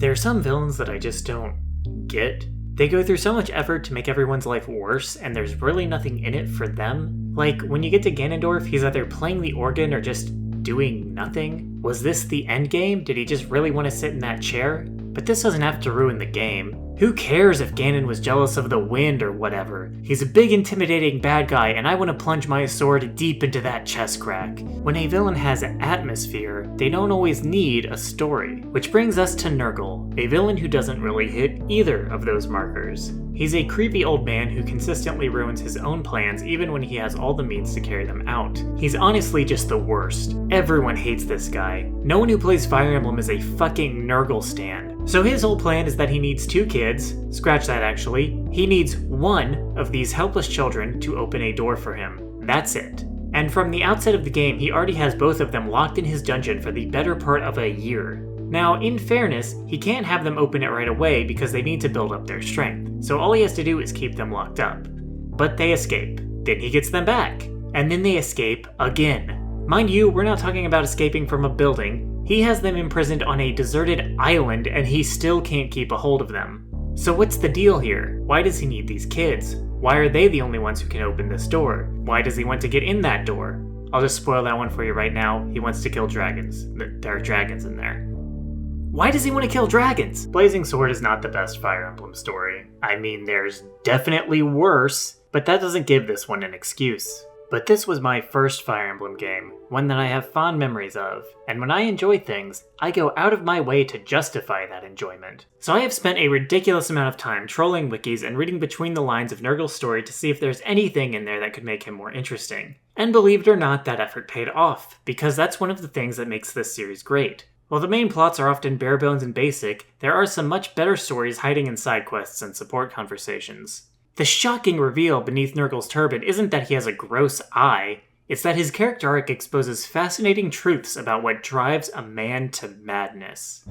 There are some villains that I just don't get. They go through so much effort to make everyone's life worse, and there's really nothing in it for them. Like, when you get to Ganondorf, he's either playing the organ or just doing nothing. Was this the end game? Did he just really want to sit in that chair? But this doesn't have to ruin the game. Who cares if Ganon was jealous of the wind or whatever? He's a big intimidating bad guy, and I want to plunge my sword deep into that chest crack. When a villain has atmosphere, they don't always need a story. Which brings us to Nergal, a villain who doesn't really hit either of those markers. He's a creepy old man who consistently ruins his own plans even when he has all the means to carry them out. He's honestly just the worst. Everyone hates this guy. No one who plays Fire Emblem is a fucking Nergal stan. So his whole plan is that he needs 2 kids, scratch that actually, he needs one of these helpless children to open a door for him. That's it. And from the outset of the game, he already has both of them locked in his dungeon for the better part of a year. Now, in fairness, he can't have them open it right away because they need to build up their strength, so all he has to do is keep them locked up. But they escape. Then he gets them back. And then they escape again. Mind you, we're not talking about escaping from a building. He has them imprisoned on a deserted island and he still can't keep a hold of them. So what's the deal here? Why does he need these kids? Why are they the only ones who can open this door? Why does he want to get in that door? I'll just spoil that one for you right now. He wants to kill dragons. There are dragons in there. Why does he want to kill dragons? Blazing Sword is not the best Fire Emblem story. I mean, there's definitely worse, but that doesn't give this one an excuse. But this was my first Fire Emblem game, one that I have fond memories of, and when I enjoy things, I go out of my way to justify that enjoyment. So I have spent a ridiculous amount of time trolling wikis and reading between the lines of Nergal's story to see if there's anything in there that could make him more interesting. And believe it or not, that effort paid off, because that's one of the things that makes this series great. While the main plots are often bare bones and basic, there are some much better stories hiding in side quests and support conversations. The shocking reveal beneath Nergal's turban isn't that he has a gross eye, it's that his character arc exposes fascinating truths about what drives a man to madness.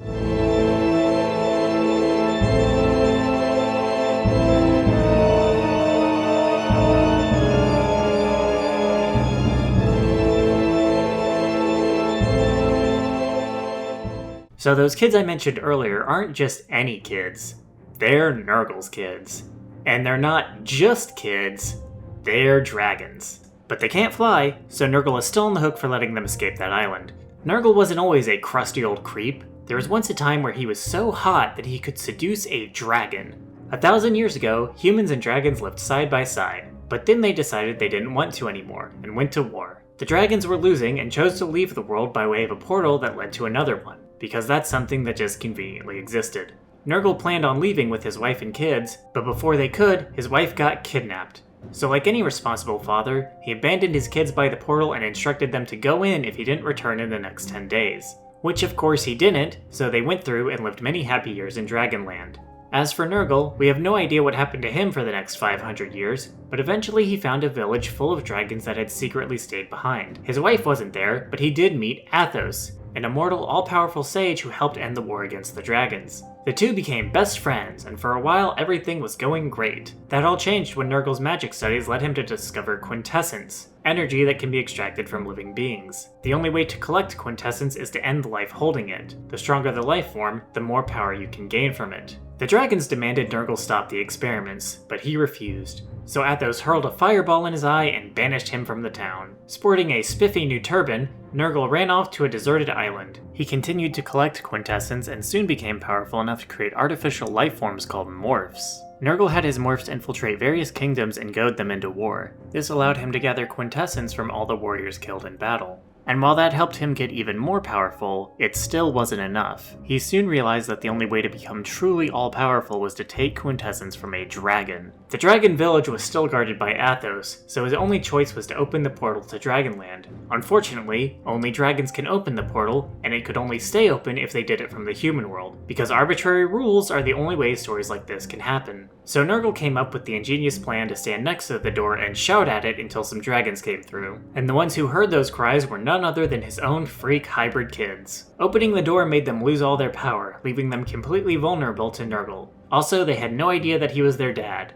So those kids I mentioned earlier aren't just any kids, they're Nergal's kids. And they're not just kids, they're dragons. But they can't fly, so Nergal is still on the hook for letting them escape that island. Nergal wasn't always a crusty old creep. There was once a time where he was so hot that he could seduce a dragon. 1,000 years ago, humans and dragons lived side by side, but then they decided they didn't want to anymore, and went to war. The dragons were losing and chose to leave the world by way of a portal that led to another one, because that's something that just conveniently existed. Nergal planned on leaving with his wife and kids, but before they could, his wife got kidnapped. So like any responsible father, he abandoned his kids by the portal and instructed them to go in if he didn't return in the next 10 days. Which of course he didn't, so they went through and lived many happy years in Dragonland. As for Nergal, we have no idea what happened to him for the next 500 years, but eventually he found a village full of dragons that had secretly stayed behind. His wife wasn't there, but he did meet Athos, an immortal, all-powerful sage who helped end the war against the dragons. The two became best friends, and for a while everything was going great. That all changed when Nergal's magic studies led him to discover quintessence, energy that can be extracted from living beings. The only way to collect quintessence is to end life holding it. The stronger the life form, the more power you can gain from it. The dragons demanded Nergal stop the experiments, but he refused. So Athos hurled a fireball in his eye and banished him from the town. Sporting a spiffy new turban, Nergal ran off to a deserted island. He continued to collect quintessence and soon became powerful enough to create artificial life forms called morphs. Nergal had his morphs infiltrate various kingdoms and goad them into war. This allowed him to gather quintessence from all the warriors killed in battle. And while that helped him get even more powerful, it still wasn't enough. He soon realized that the only way to become truly all-powerful was to take quintessence from a dragon. The dragon village was still guarded by Athos, so his only choice was to open the portal to Dragonland. Unfortunately, only dragons can open the portal, and it could only stay open if they did it from the human world, because arbitrary rules are the only way stories like this can happen. So Nergal came up with the ingenious plan to stand next to the door and shout at it until some dragons came through. And the ones who heard those cries were none other than his own freak hybrid kids. Opening the door made them lose all their power, leaving them completely vulnerable to Nergal. Also, they had no idea that he was their dad.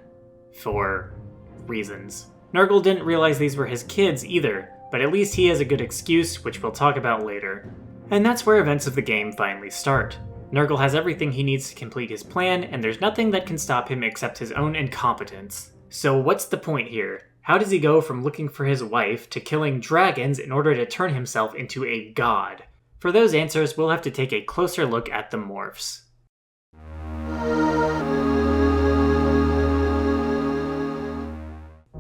For reasons. Nergal didn't realize these were his kids either, but at least he has a good excuse, which we'll talk about later. And that's where events of the game finally start. Nergal has everything he needs to complete his plan, and there's nothing that can stop him except his own incompetence. So what's the point here? How does he go from looking for his wife to killing dragons in order to turn himself into a god? For those answers, we'll have to take a closer look at the morphs.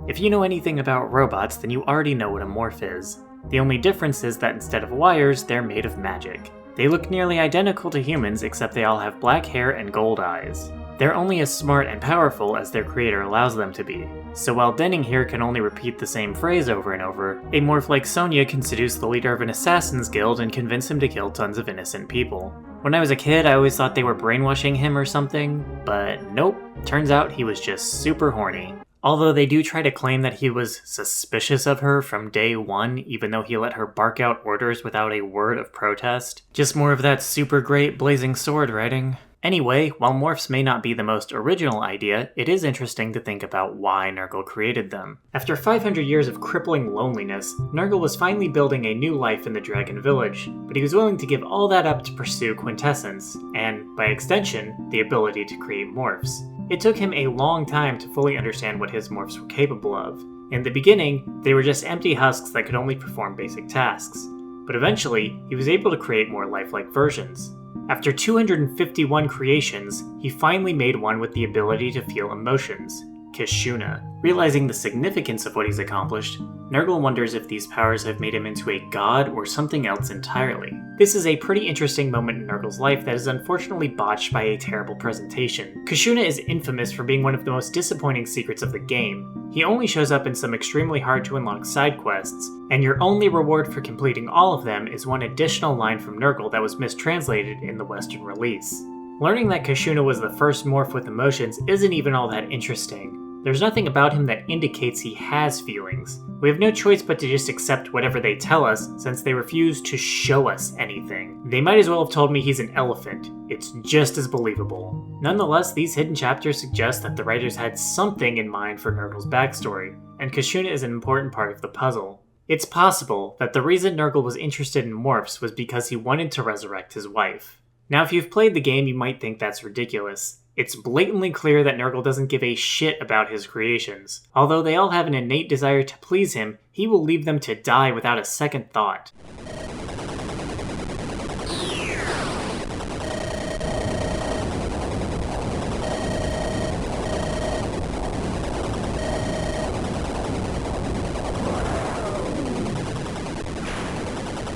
If you know anything about robots, then you already know what a morph is. The only difference is that instead of wires, they're made of magic. They look nearly identical to humans, except they all have black hair and gold eyes. They're only as smart and powerful as their creator allows them to be. So while Denning here can only repeat the same phrase over and over, a morph like Sonya can seduce the leader of an assassin's guild and convince him to kill tons of innocent people. When I was a kid, I always thought they were brainwashing him or something, but nope, turns out he was just super horny. Although they do try to claim that he was suspicious of her from day one, even though he let her bark out orders without a word of protest. Just more of that super great blazing sword writing. Anyway, while morphs may not be the most original idea, it is interesting to think about why Nergal created them. After 500 years of crippling loneliness, Nergal was finally building a new life in the Dragon Village, but he was willing to give all that up to pursue quintessence, and, by extension, the ability to create morphs. It took him a long time to fully understand what his morphs were capable of. In the beginning, they were just empty husks that could only perform basic tasks, but eventually, he was able to create more lifelike versions. After 251 creations, he finally made one with the ability to feel emotions, Kishuna. Realizing the significance of what he's accomplished, Nergal wonders if these powers have made him into a god or something else entirely. This is a pretty interesting moment in Nergal's life that is unfortunately botched by a terrible presentation. Kishuna is infamous for being one of the most disappointing secrets of the game. He only shows up in some extremely hard to unlock side quests, and your only reward for completing all of them is one additional line from Nergal that was mistranslated in the Western release. Learning that Kishuna was the first morph with emotions isn't even all that interesting. There's nothing about him that indicates he has feelings. We have no choice but to just accept whatever they tell us, since they refuse to show us anything. They might as well have told me he's an elephant. It's just as believable. Nonetheless, these hidden chapters suggest that the writers had something in mind for Nergal's backstory, and Kishuna is an important part of the puzzle. It's possible that the reason Nergal was interested in morphs was because he wanted to resurrect his wife. Now, if you've played the game, you might think that's ridiculous. It's blatantly clear that Nergal doesn't give a shit about his creations. Although they all have an innate desire to please him, he will leave them to die without a second thought.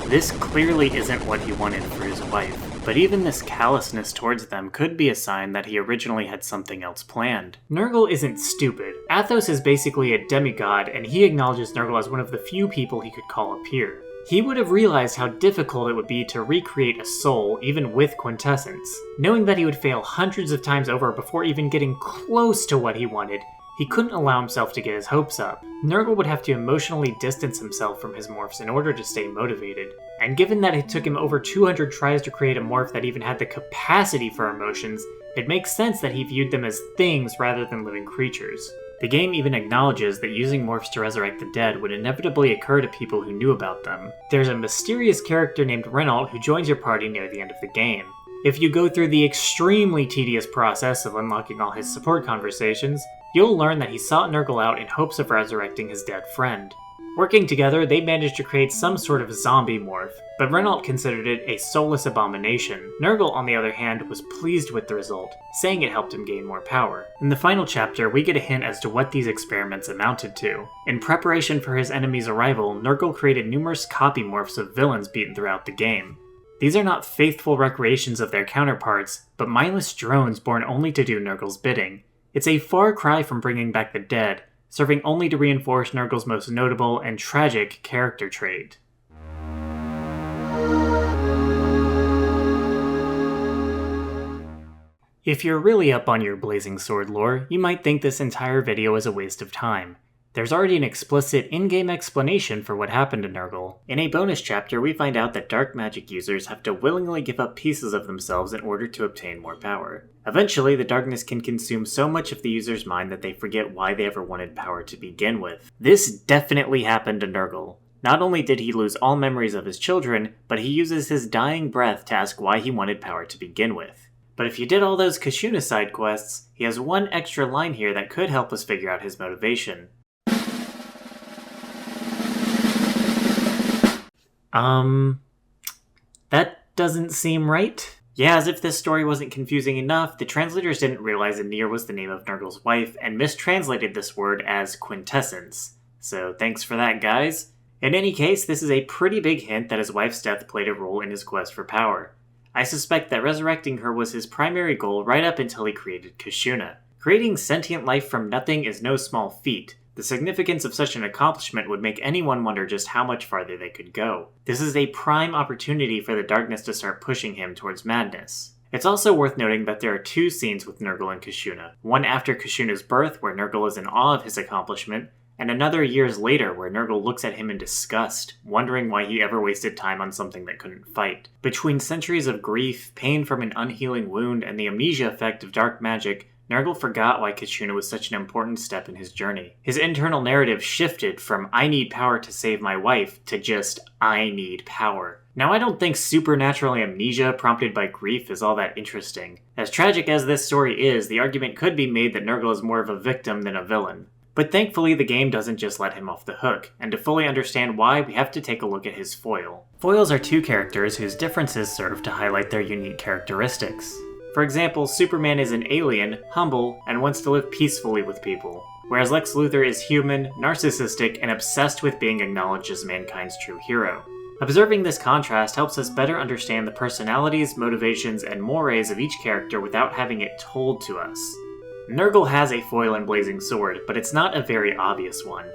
This clearly isn't what he wanted for his wife. But even this callousness towards them could be a sign that he originally had something else planned. Nergal isn't stupid. Athos is basically a demigod, and he acknowledges Nergal as one of the few people he could call a peer. He would have realized how difficult it would be to recreate a soul, even with quintessence. Knowing that he would fail hundreds of times over before even getting close to what he wanted, he couldn't allow himself to get his hopes up. Nergal would have to emotionally distance himself from his morphs in order to stay motivated. And given that it took him over 200 tries to create a morph that even had the capacity for emotions, it makes sense that he viewed them as things rather than living creatures. The game even acknowledges that using morphs to resurrect the dead would inevitably occur to people who knew about them. There's a mysterious character named Renault who joins your party near the end of the game. If you go through the extremely tedious process of unlocking all his support conversations, you'll learn that he sought Nergal out in hopes of resurrecting his dead friend. Working together, they managed to create some sort of zombie morph, but Renault considered it a soulless abomination. Nergal, on the other hand, was pleased with the result, saying it helped him gain more power. In the final chapter, we get a hint as to what these experiments amounted to. In preparation for his enemy's arrival, Nergal created numerous copy morphs of villains beaten throughout the game. These are not faithful recreations of their counterparts, but mindless drones born only to do Nergal's bidding. It's a far cry from bringing back the dead, serving only to reinforce Nergal's most notable and tragic character trait. If you're really up on your blazing sword lore, you might think this entire video is a waste of time. There's already an explicit in-game explanation for what happened to Nergal. In a bonus chapter, we find out that dark magic users have to willingly give up pieces of themselves in order to obtain more power. Eventually, the darkness can consume so much of the user's mind that they forget why they ever wanted power to begin with. This definitely happened to Nergal. Not only did he lose all memories of his children, but he uses his dying breath to ask why he wanted power to begin with. But if you did all those Kushuna side quests, he has one extra line here that could help us figure out his motivation. That doesn't seem right. Yeah, as if this story wasn't confusing enough, the translators didn't realize Anir was the name of Nergal's wife and mistranslated this word as quintessence. So thanks for that, guys. In any case, this is a pretty big hint that his wife's death played a role in his quest for power. I suspect that resurrecting her was his primary goal right up until he created Kushuna. Creating sentient life from nothing is no small feat. The significance of such an accomplishment would make anyone wonder just how much farther they could go. This is a prime opportunity for the darkness to start pushing him towards madness. It's also worth noting that there are two scenes with Nergal and Kushuna. One after Kushuna's birth, where Nergal is in awe of his accomplishment, and another years later where Nergal looks at him in disgust, wondering why he ever wasted time on something that couldn't fight. Between centuries of grief, pain from an unhealing wound, and the amnesia effect of dark magic, Nergal forgot why Kushuna was such an important step in his journey. His internal narrative shifted from "I need power to save my wife" to just "I need power." Now, I don't think supernatural amnesia prompted by grief is all that interesting. As tragic as this story is, the argument could be made that Nergal is more of a victim than a villain. But thankfully, the game doesn't just let him off the hook, and to fully understand why, we have to take a look at his foil. Foils are two characters whose differences serve to highlight their unique characteristics. For example, Superman is an alien, humble, and wants to live peacefully with people, whereas Lex Luthor is human, narcissistic, and obsessed with being acknowledged as mankind's true hero. Observing this contrast helps us better understand the personalities, motivations, and mores of each character without having it told to us. Nergal has a foil and blazing sword, but it's not a very obvious one.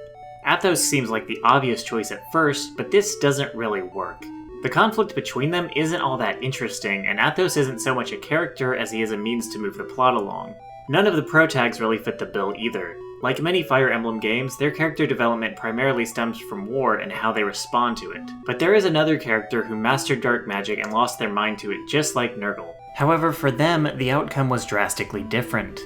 Athos seems like the obvious choice at first, but this doesn't really work. The conflict between them isn't all that interesting, and Athos isn't so much a character as he is a means to move the plot along. None of the protags really fit the bill either. Like many Fire Emblem games, their character development primarily stems from war and how they respond to it. But there is another character who mastered dark magic and lost their mind to it just like Nergal. However, for them, the outcome was drastically different.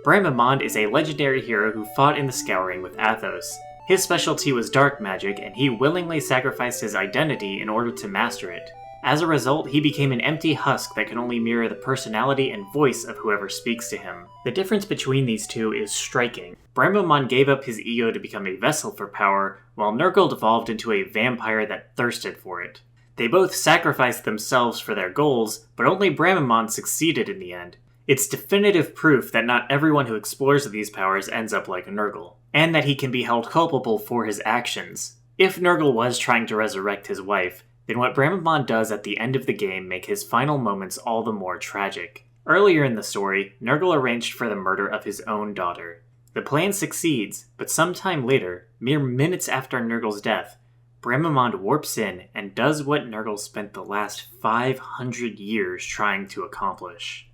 Bramimond is a legendary hero who fought in the Scouring with Athos. His specialty was dark magic, and he willingly sacrificed his identity in order to master it. As a result, he became an empty husk that can only mirror the personality and voice of whoever speaks to him. The difference between these two is striking. Bramimond gave up his ego to become a vessel for power, while Nergal devolved into a vampire that thirsted for it. They both sacrificed themselves for their goals, but only Bramimond succeeded in the end. It's definitive proof that not everyone who explores these powers ends up like Nergal, and that he can be held culpable for his actions. If Nergal was trying to resurrect his wife, then what Bramimond does at the end of the game make his final moments all the more tragic. Earlier in the story, Nergal arranged for the murder of his own daughter. The plan succeeds, but sometime later, mere minutes after Nergal's death, Bramimond warps in and does what Nergal spent the last 500 years trying to accomplish.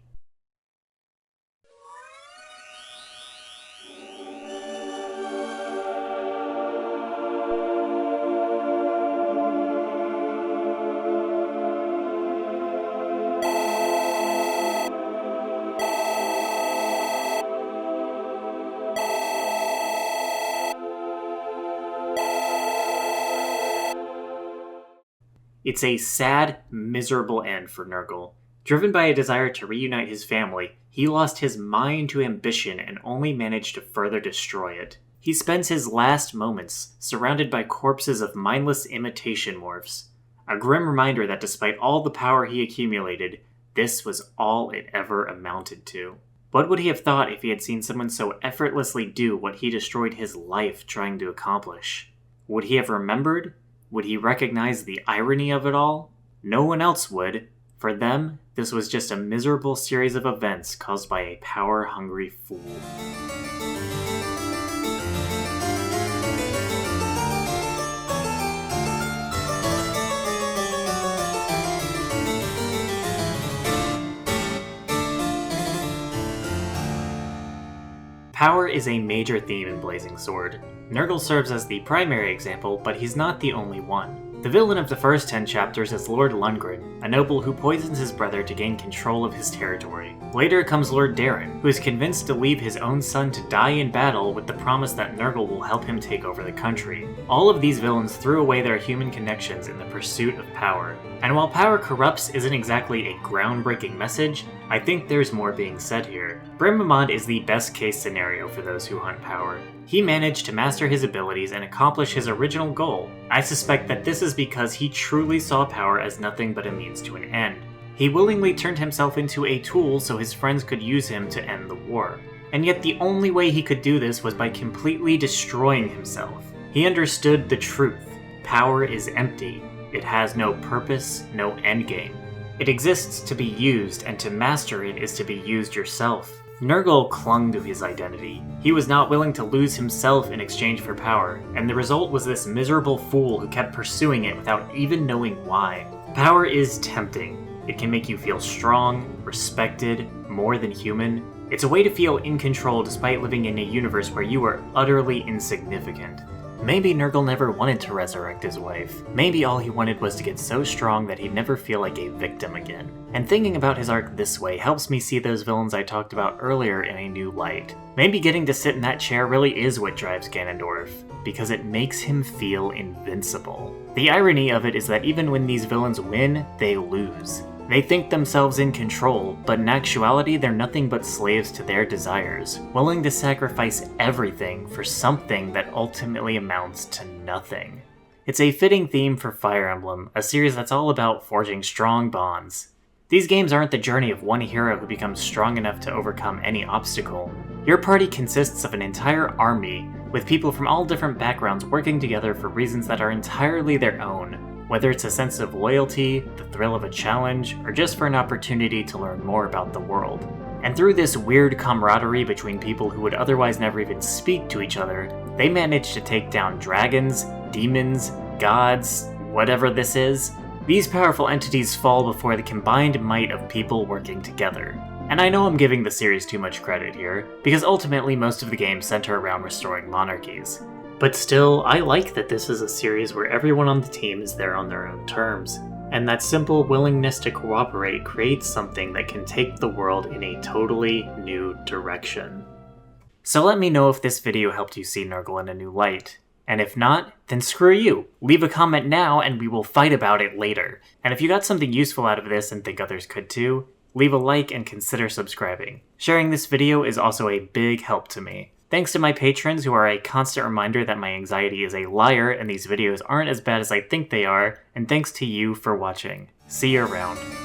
It's a sad, miserable end for Nergal. Driven by a desire to reunite his family, he lost his mind to ambition and only managed to further destroy it. He spends his last moments surrounded by corpses of mindless imitation morphs. A grim reminder that despite all the power he accumulated, this was all it ever amounted to. What would he have thought if he had seen someone so effortlessly do what he destroyed his life trying to accomplish? Would he have remembered? Would he recognize the irony of it all? No one else would. For them, this was just a miserable series of events caused by a power-hungry fool. Power is a major theme in Blazing Sword. Nergal serves as the primary example, but he's not the only one. The villain of the first 10 chapters is Lord Lundgren, a noble who poisons his brother to gain control of his territory. Later comes Lord Darren, who is convinced to leave his own son to die in battle with the promise that Nergal will help him take over the country. All of these villains threw away their human connections in the pursuit of power. And while power corrupts isn't exactly a groundbreaking message, I think there's more being said here. Brimamond is the best case scenario for those who hunt power. He managed to master his abilities and accomplish his original goal. I suspect that this is because he truly saw power as nothing but a means to an end. He willingly turned himself into a tool so his friends could use him to end the war. And yet the only way he could do this was by completely destroying himself. He understood the truth. Power is empty. It has no purpose, no endgame. It exists to be used, and to master it is to be used yourself. Nergal clung to his identity. He was not willing to lose himself in exchange for power, and the result was this miserable fool who kept pursuing it without even knowing why. Power is tempting. It can make you feel strong, respected, more than human. It's a way to feel in control despite living in a universe where you are utterly insignificant. Maybe Nergal never wanted to resurrect his wife. Maybe all he wanted was to get so strong that he'd never feel like a victim again. And thinking about his arc this way helps me see those villains I talked about earlier in a new light. Maybe getting to sit in that chair really is what drives Ganondorf, because it makes him feel invincible. The irony of it is that even when these villains win, they lose. They think themselves in control, but in actuality they're nothing but slaves to their desires, willing to sacrifice everything for something that ultimately amounts to nothing. It's a fitting theme for Fire Emblem, a series that's all about forging strong bonds. These games aren't the journey of one hero who becomes strong enough to overcome any obstacle. Your party consists of an entire army, with people from all different backgrounds working together for reasons that are entirely their own. Whether it's a sense of loyalty, the thrill of a challenge, or just for an opportunity to learn more about the world. And through this weird camaraderie between people who would otherwise never even speak to each other, they manage to take down dragons, demons, gods, whatever this is. These powerful entities fall before the combined might of people working together. And I know I'm giving the series too much credit here, because ultimately most of the games center around restoring monarchies. But still, I like that this is a series where everyone on the team is there on their own terms, and that simple willingness to cooperate creates something that can take the world in a totally new direction. So let me know if this video helped you see Nergal in a new light. And if not, then screw you! Leave a comment now and we will fight about it later. And if you got something useful out of this and think others could too, leave a like and consider subscribing. Sharing this video is also a big help to me. Thanks to my patrons who are a constant reminder that my anxiety is a liar and these videos aren't as bad as I think they are, and thanks to you for watching. See you around.